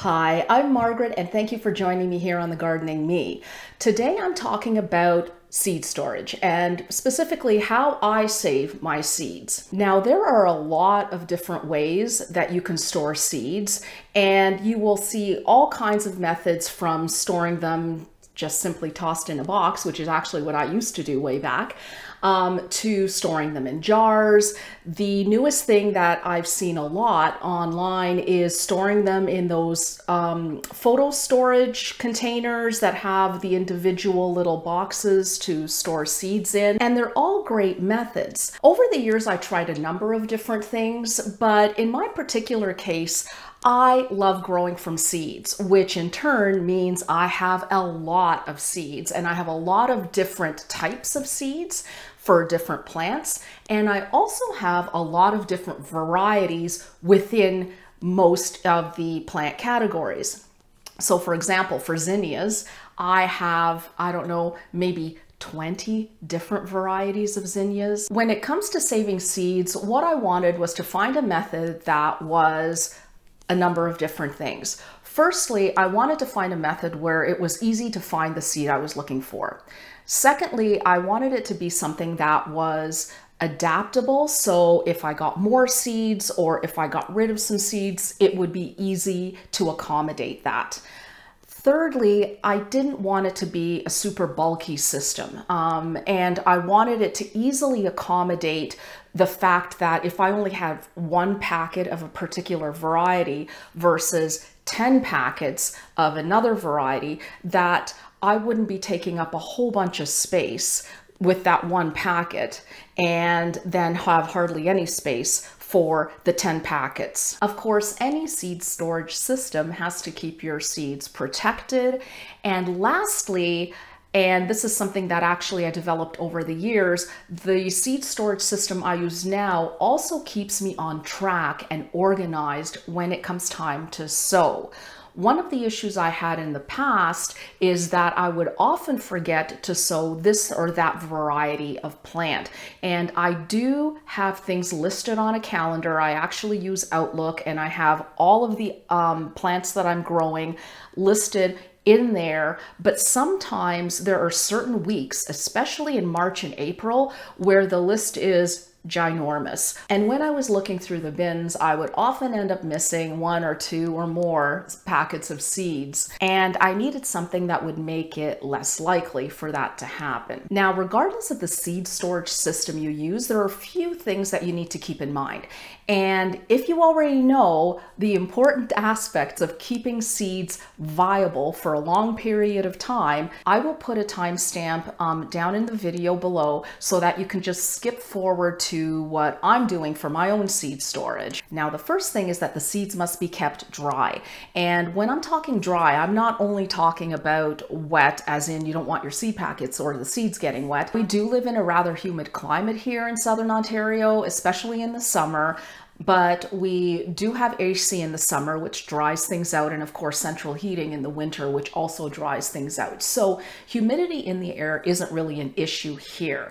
Hi, I'm Margaret and thank you for joining me here on The Gardening Me. Today I'm talking about seed storage and specifically how I save my seeds. Now there are a lot of different ways that you can store seeds, and you will see all kinds of methods from storing them just simply tossed in a box, which is actually what I used to do way back, to storing them in jars. The newest thing that I've seen a lot online is storing them in those photo storage containers that have the individual little boxes to store seeds in, and they're all great methods. Over the years, I tried a number of different things, but in my particular case, I love growing from seeds, which in turn means I have a lot of seeds, and I have a lot of different types of seeds for different plants. And I also have a lot of different varieties within most of the plant categories. So for example, for zinnias, I have, I don't know, maybe 20 different varieties of zinnias. When it comes to saving seeds, what I wanted was to find a method that was a number of different things. Firstly, I wanted to find a method where it was easy to find the seed I was looking for. Secondly, I wanted it to be something that was adaptable, so if I got more seeds or if I got rid of some seeds, it would be easy to accommodate that. Thirdly, I didn't want it to be a super bulky system, and I wanted it to easily accommodate the fact that if I only have one packet of a particular variety versus 10 packets of another variety, that I wouldn't be taking up a whole bunch of space with that one packet and then have hardly any space for the 10 packets. Of course, any seed storage system has to keep your seeds protected. And lastly, and this is something that actually I developed over the years, the seed storage system I use now also keeps me on track and organized when it comes time to sow. One of the issues I had in the past is that I would often forget to sow this or that variety of plant. And I do have things listed on a calendar. I actually use Outlook, and I have all of the plants that I'm growing listed in there, but sometimes there are certain weeks, especially in March and April, where the list is ginormous. And when I was looking through the bins, I would often end up missing one or two or more packets of seeds. And I needed something that would make it less likely for that to happen. Now, regardless of the seed storage system you use, there are a few things that you need to keep in mind. And if you already know the important aspects of keeping seeds viable for a long period of time, I will put a timestamp down in the video below so that you can just skip forward to what I'm doing for my own seed storage. Now, the first thing is that the seeds must be kept dry. And when I'm talking dry, I'm not only talking about wet, as in you don't want your seed packets or the seeds getting wet. We do live in a rather humid climate here in Southern Ontario, especially in the summer. But we do have AC in the summer, which dries things out, and of course central heating in the winter, which also dries things out. So humidity in the air isn't really an issue here.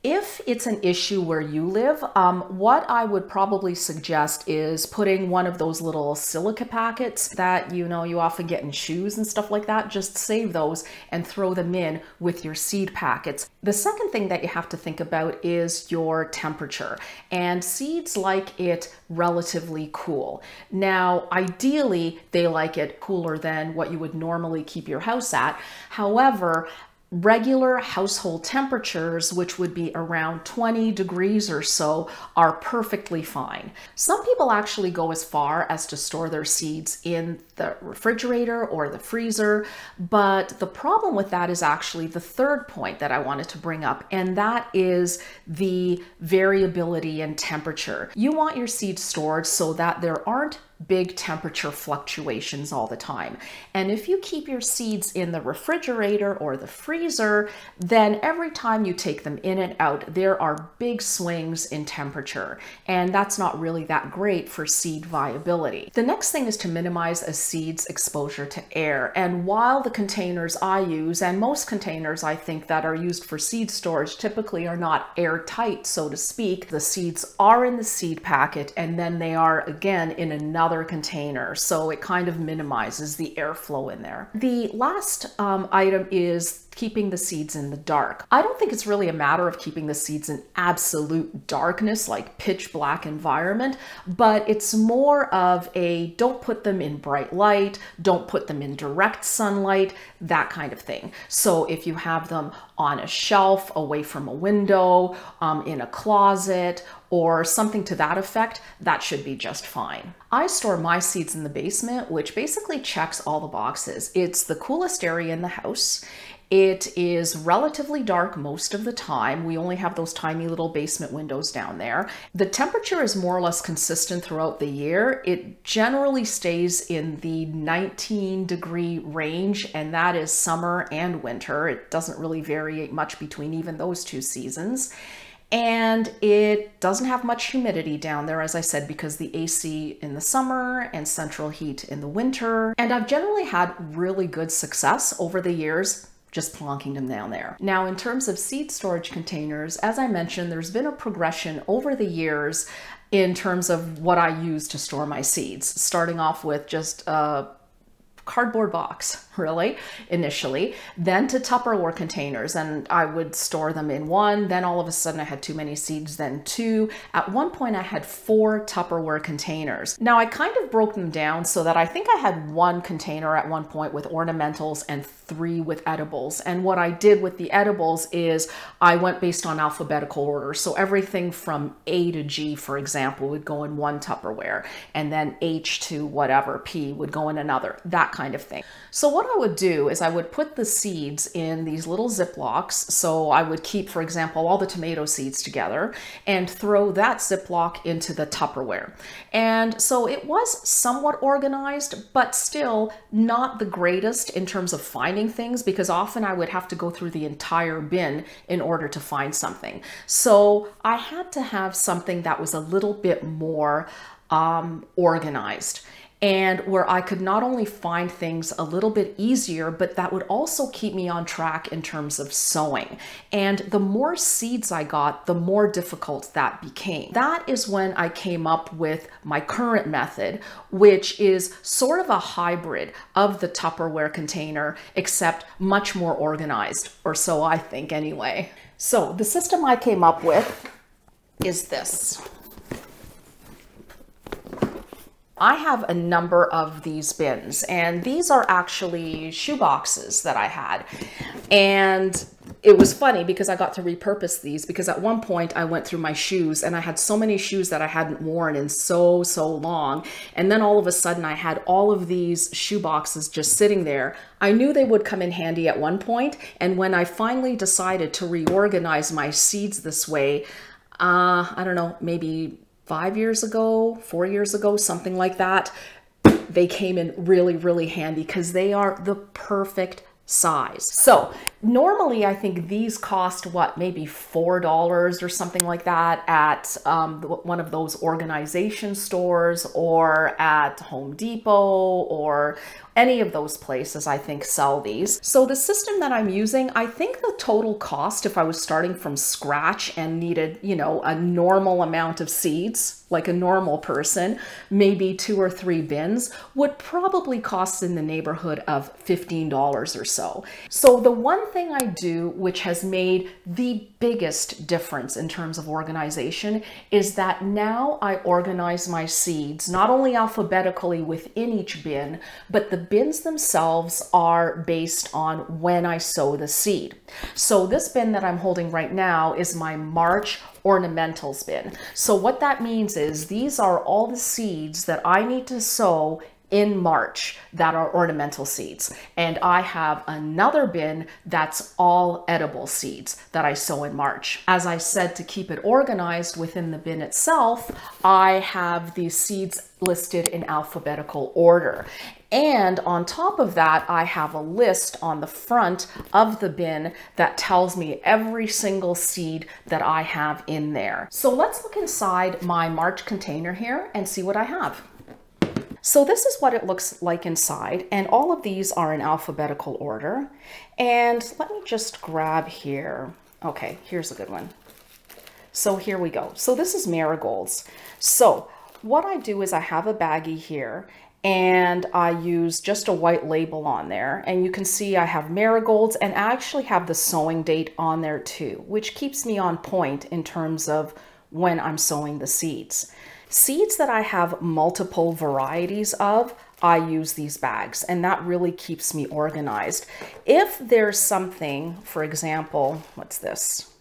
If it's an issue where you live, what I would probably suggest is putting one of those little silica packets that you often get in shoes and stuff like that. Just save those and throw them in with your seed packets. The second thing that you have to think about is your temperature, and seeds like it relatively cool. Now, ideally, they like it cooler than what you would normally keep your house at. However, regular household temperatures, which would be around 20 degrees or so, are perfectly fine. Some people actually go as far as to store their seeds in the refrigerator or the freezer, but the problem with that is actually the third point that I wanted to bring up, and that is the variability in temperature. You want your seeds stored so that there aren't big temperature fluctuations all the time. And if you keep your seeds in the refrigerator or the freezer, then every time you take them in and out, there are big swings in temperature. And that's not really that great for seed viability. The next thing is to minimize a seeds exposure to air. And while the containers I use, and most containers I think that are used for seed storage, typically are not airtight, so to speak, the seeds are in the seed packet and then they are again in another container. So it kind of minimizes the airflow in there. The last item is keeping the seeds in the dark. I don't think it's really a matter of keeping the seeds in absolute darkness, like pitch black environment, but it's more of a don't put them in bright light, don't put them in direct sunlight, that kind of thing. So if you have them on a shelf, away from a window, in a closet, or something to that effect, that should be just fine. I store my seeds in the basement, which basically checks all the boxes. It's the coolest area in the house. It is relatively dark most of the time. We only have those tiny little basement windows down there. The temperature is more or less consistent throughout the year. It generally stays in the 19-degree range, and that is summer and winter. It doesn't really vary much between even those two seasons. And it doesn't have much humidity down there, as I said, because the AC in the summer and central heat in the winter. And I've generally had really good success over the years just plonking them down there. Now, in terms of seed storage containers, as I mentioned, there's been a progression over the years in terms of what I use to store my seeds, starting off with just a cardboard box, really, initially, then to Tupperware containers, and I would store them in one. Then all of a sudden I had too many seeds, then two. At one point I had 4 Tupperware containers. Now I kind of broke them down so that I think I had 1 container at one point with ornamentals and 3 with edibles. And what I did with the edibles is I went based on alphabetical order. So everything from A to G, for example, would go in one Tupperware, and then H to whatever, P would go in another, that kind of thing. So what I would do is I would put the seeds in these little Ziplocs. So I would keep, for example, all the tomato seeds together and throw that Ziploc into the Tupperware. And so it was somewhat organized, but still not the greatest in terms of finding things, because often I would have to go through the entire bin in order to find something. So I had to have something that was a little bit more organized, and where I could not only find things a little bit easier, but that would also keep me on track in terms of sowing. And the more seeds I got, the more difficult that became. That is when I came up with my current method, which is sort of a hybrid of the Tupperware container, except much more organized, or so I think anyway. So the system I came up with is this. I have a number of these bins, and these are actually shoe boxes that I had. And it was funny because I got to repurpose these, because at one point I went through my shoes and I had so many shoes that I hadn't worn in so long. And then all of a sudden I had all of these shoe boxes just sitting there. I knew they would come in handy at one point. And when I finally decided to reorganize my seeds this way, I don't know, maybe 5 years ago, 4 years ago, something like that, they came in really handy because they are the perfect size. So normally I think these cost what, maybe $4 or something like that at one of those organization stores or at Home Depot or any of those places I think sell these. So the system that I'm using, I think the total cost, if I was starting from scratch and needed, you know, a normal amount of seeds, like a normal person, maybe 2 or 3 bins, would probably cost in the neighborhood of $15 or so. So the one thing I do, which has made the biggest difference in terms of organization, is that now I organize my seeds not only alphabetically within each bin, but the bins themselves are based on when I sow the seed. So this bin that I'm holding right now is my March ornamentals bin. So what that means is these are all the seeds that I need to sow in March that are ornamental seeds. And I have another bin that's all edible seeds that I sow in March. As I said, to keep it organized within the bin itself, I have these seeds listed in alphabetical order. And on top of that, I have a list on the front of the bin that tells me every single seed that I have in there. So let's look inside my March container here and see what I have. So this is what it looks like inside, and all of these are in alphabetical order. And let me just grab here. Okay, here's a good one. So here we go. So this is marigolds. So what I do is I have a baggie here, and I use just a white label on there, and you can see I have marigolds, and I actually have the sowing date on there too, which keeps me on point in terms of when I'm sowing the seeds. Seeds that I have multiple varieties of, I use these bags, and that really keeps me organized. If there's something, for example, what's this?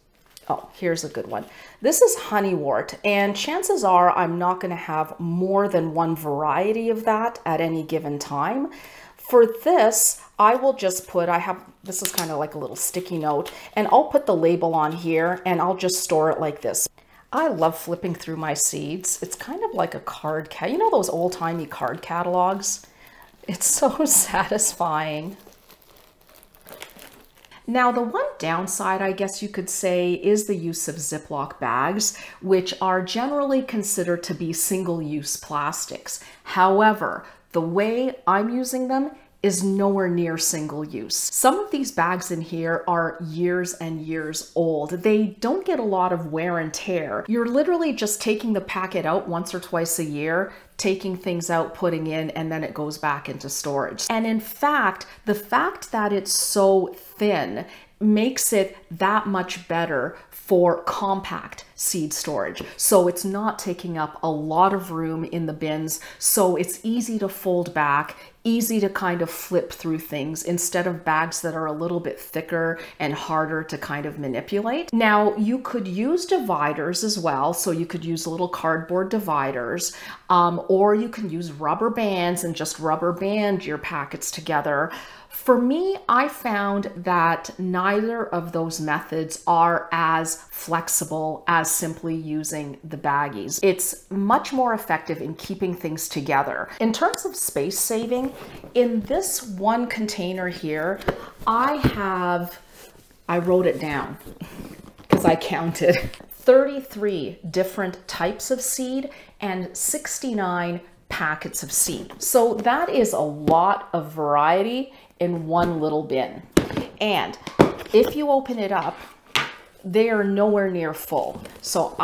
Oh, here's a good one. This is honeywort, and chances are I'm not going to have more than one variety of that at any given time. For this, I will just put, this is kind of like a little sticky note, and I'll put the label on here, and I'll just store it like this. I love flipping through my seeds. It's kind of like a card, you know those old-timey card catalogs? It's so satisfying. Now, the one downside, I guess you could say, is the use of Ziploc bags, which are generally considered to be single-use plastics. However, the way I'm using them is nowhere near single use. Some of these bags in here are years and years old. They don't get a lot of wear and tear. You're literally just taking the packet out once or twice a year, taking things out, putting in, and then it goes back into storage. And in fact, the fact that it's so thin makes it that much better for compact seed storage. So it's not taking up a lot of room in the bins, so it's easy to fold back, easy to kind of flip through things instead of bags that are a little bit thicker and harder to kind of manipulate. Now, you could use dividers as well. So you could use little cardboard dividers, or you can use rubber bands and just rubber band your packets together. For me, I found that neither of those methods are as flexible as simply using the baggies. It's much more effective in keeping things together. In terms of space saving, in this one container here, I wrote it down because I counted 33 different types of seed and 69 packets of seed. So that is a lot of variety in one little bin. And if you open it up, they are nowhere near full. So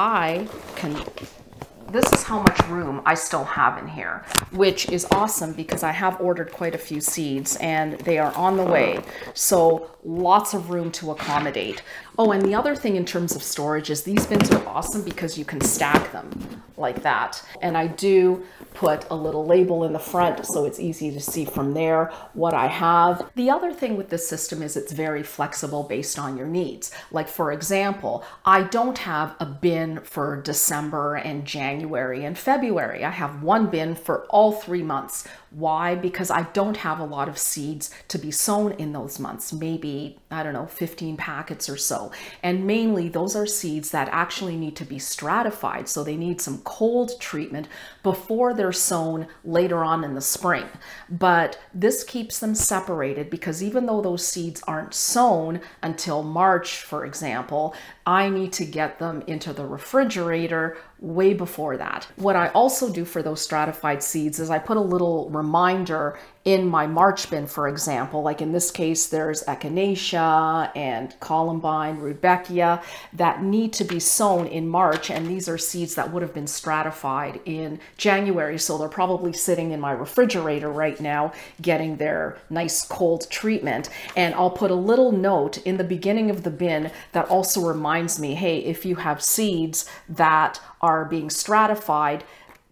this is how much room I still have in here, which is awesome because I have ordered quite a few seeds and they are on the way. So lots of room to accommodate. Oh, and the other thing in terms of storage is these bins are awesome because you can stack them like that. And I do put a little label in the front so it's easy to see from there what I have. The other thing with this system is it's very flexible based on your needs. Like, for example, I don't have a bin for December and January and February. I have one bin for all 3 months. Why? Because I don't have a lot of seeds to be sown in those months, maybe, I don't know, 15 packets or so. And mainly those are seeds that actually need to be stratified. So they need some cold treatment before they're sown later on in the spring. But this keeps them separated because even though those seeds aren't sown until March, for example, I need to get them into the refrigerator way before that. What I also do for those stratified seeds is I put a little reminder in my March bin, for example. Like in this case, there's echinacea and columbine, rudbeckia that need to be sown in March, and these are seeds that would have been stratified in January, so they're probably sitting in my refrigerator right now getting their nice cold treatment. And I'll put a little note in the beginning of the bin that also reminds me, hey, if you have seeds that are being stratified,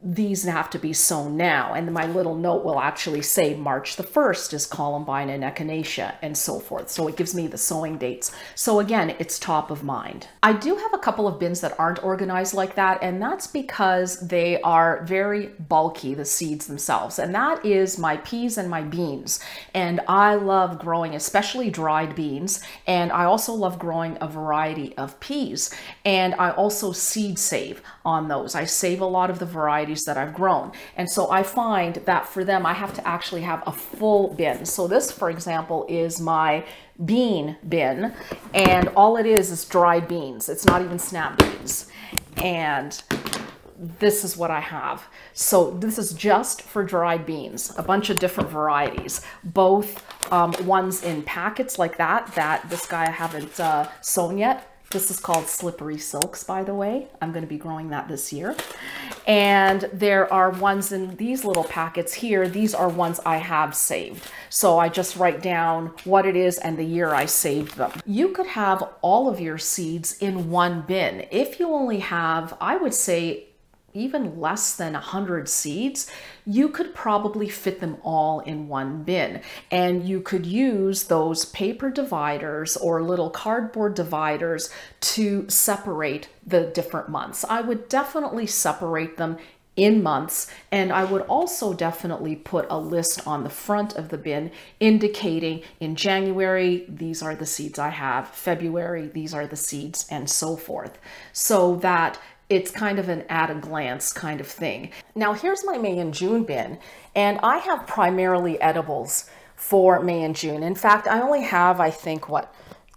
these have to be sown now. And my little note will actually say March the 1st is columbine and echinacea and so forth. So it gives me the sowing dates. So again, it's top of mind. I do have a couple of bins that aren't organized like that, and that's because they are very bulky, the seeds themselves. And that is my peas and my beans. And I love growing, especially dried beans. And I also love growing a variety of peas. And I also seed save on those. I save a lot of the varieties that I've grown. And so I find that for them, I have to actually have a full bin. So this, for example, is my bean bin, and all it is dried beans. It's not even snap beans. And this is what I have. So this is just for dried beans, a bunch of different varieties, both ones in packets like that this guy I haven't sown yet. This is called Slippery Silks, by the way. I'm going to be growing that this year. And there are ones in these little packets here. These are ones I have saved. So I just write down what it is and the year I saved them. You could have all of your seeds in one bin. If you only have, I would say, even less than 100 seeds, you could probably fit them all in one bin. And you could use those paper dividers or little cardboard dividers to separate the different months. I would definitely separate them in months, and I would also definitely put a list on the front of the bin indicating in January, these are the seeds I have, February, these are the seeds, and so forth, so that it's kind of an at a glance kind of thing. Now here's my May and June bin, and I have primarily edibles for May and June. In fact, I only have, I think,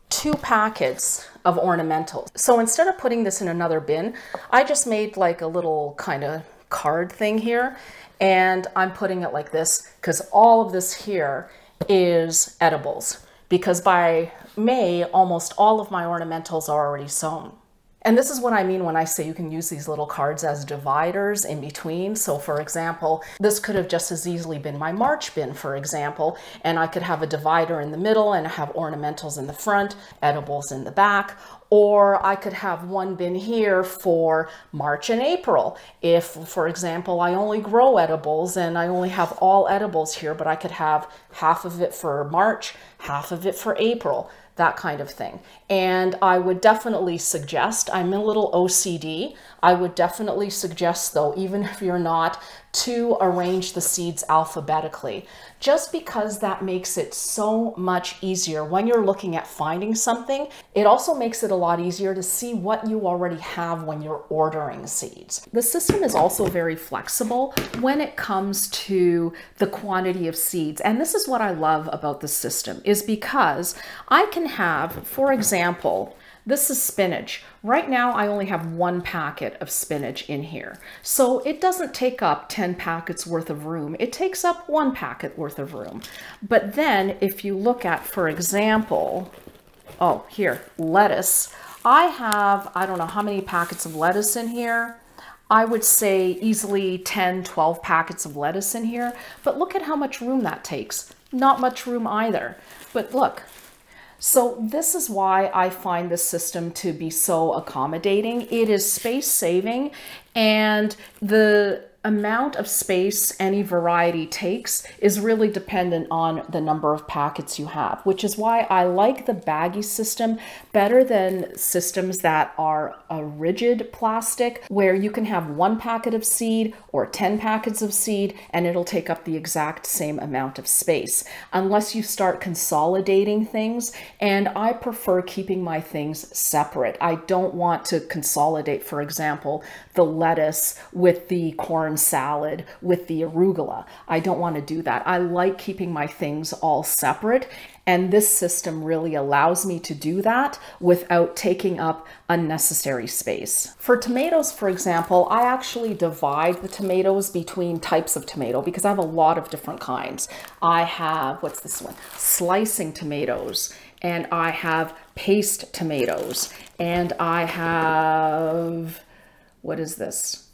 2 packets of ornamentals. So instead of putting this in another bin, I just made like a little kind of card thing here, and I'm putting it like this because all of this here is edibles, because by May, almost all of my ornamentals are already sown. And this is what I mean when I say you can use these little cards as dividers in between. So for example, this could have just as easily been my March bin, for example, and I could have a divider in the middle and have ornamentals in the front, edibles in the back. Or I could have one bin here for March and April. If, for example, I only grow edibles and I only have all edibles here, but I could have half of it for March, half of it for April, that kind of thing. And I would definitely suggest, I'm a little OCD, I would definitely suggest though, even if you're not, to arrange the seeds alphabetically, just because that makes it so much easier when you're looking at finding something. It also makes it a lot easier to see what you already have when you're ordering seeds. The system is also very flexible when it comes to the quantity of seeds. And this is what I love about the system, is because I can have, for example, this is spinach. Right now, I only have 1 packet of spinach in here. So it doesn't take up 10 packets worth of room. It takes up 1 packet worth of room. But then if you look at, for example, oh, here, lettuce. I have, I don't know how many packets of lettuce in here. I would say easily 10, 12 packets of lettuce in here. But look at how much room that takes. Not much room either. But look. So this is why I find this system to be so accommodating. It is space saving, and the amount of space any variety takes is really dependent on the number of packets you have, which is why I like the baggy system better than systems that are a rigid plastic, where you can have 1 packet of seed or 10 packets of seed and it'll take up the exact same amount of space, unless you start consolidating things. And I prefer keeping my things separate. I don't want to consolidate, for example, the lettuce with the corn salad with the arugula. I don't want to do that. I like keeping my things all separate, and this system really allows me to do that without taking up unnecessary space. For tomatoes, for example, I actually divide the tomatoes between types of tomato because I have a lot of different kinds. I have, what's this one? Slicing tomatoes, and I have paste tomatoes, and I have, what is this?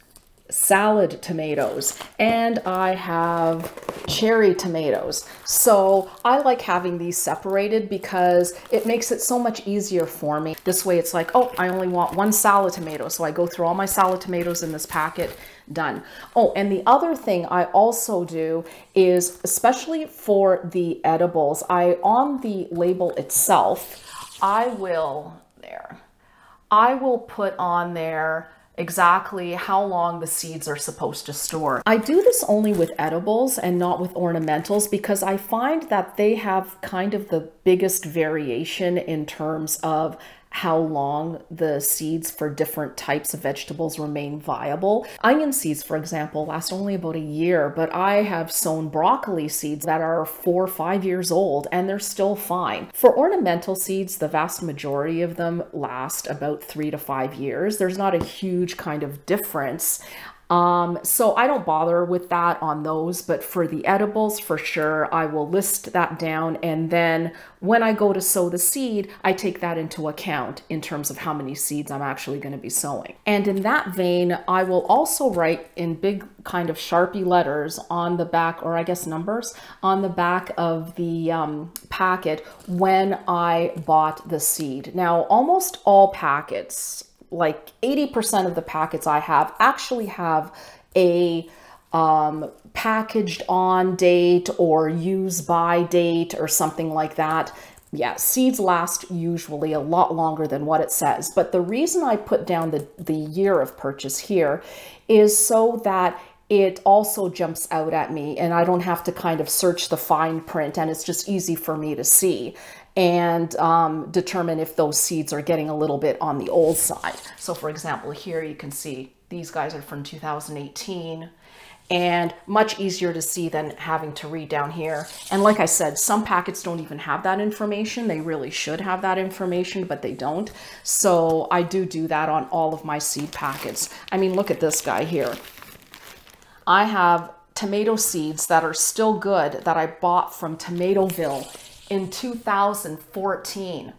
Salad tomatoes, and I have cherry tomatoes. So I like having these separated because it makes it so much easier for me. This way it's like, oh, I only want 1 salad tomato. So I go through all my salad tomatoes in this packet, done. Oh, and the other thing I also do is, especially for the edibles, on the label itself, I will put on there exactly how long the seeds are supposed to store. I do this only with edibles and not with ornamentals because I find that they have kind of the biggest variation in terms of how long the seeds for different types of vegetables remain viable. Onion seeds, for example, last only about a year, but I have sown broccoli seeds that are 4 or 5 years old and they're still fine. For ornamental seeds, the vast majority of them last about 3 to 5 years. There's not a huge kind of difference. So I don't bother with that on those, but for the edibles, for sure, I will list that down. And then when I go to sow the seed, I take that into account in terms of how many seeds I'm actually going to be sowing. And in that vein, I will also write in big kind of Sharpie letters on the back, or I guess numbers, on the back of the packet when I bought the seed. Now, almost all packets, like 80% of the packets I have actually have a packaged on date or use by date or something like that. Yeah, seeds last usually a lot longer than what it says. But the reason I put down the year of purchase here is so that it also jumps out at me and I don't have to kind of search the fine print, and it's just easy for me to see and determine if those seeds are getting a little bit on the old side. So for example, here you can see these guys are from 2018 and much easier to see than having to read down here. And like I said, some packets don't even have that information. They really should have that information, but they don't. So I do that on all of my seed packets. I mean, look at this guy here. I have tomato seeds that are still good that I bought from Tomatoville in 2014.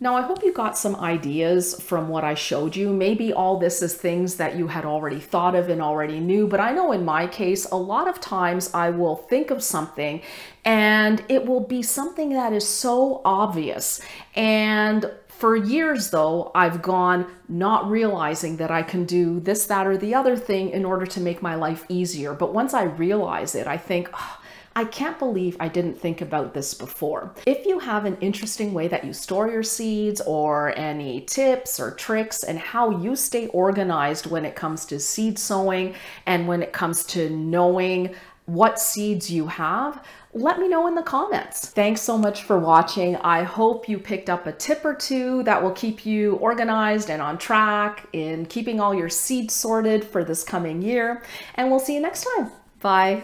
Now, I hope you got some ideas from what I showed you. Maybe all this is things that you had already thought of and already knew, but I know in my case, a lot of times I will think of something and it will be something that is so obvious. And for years, though, I've gone not realizing that I can do this, that, or the other thing in order to make my life easier. But once I realize it, I think, oh, I can't believe I didn't think about this before. If you have an interesting way that you store your seeds or any tips or tricks and how you stay organized when it comes to seed sowing and when it comes to knowing what seeds you have, let me know in the comments. Thanks so much for watching. I hope you picked up a tip or two that will keep you organized and on track in keeping all your seeds sorted for this coming year. And we'll see you next time. Bye.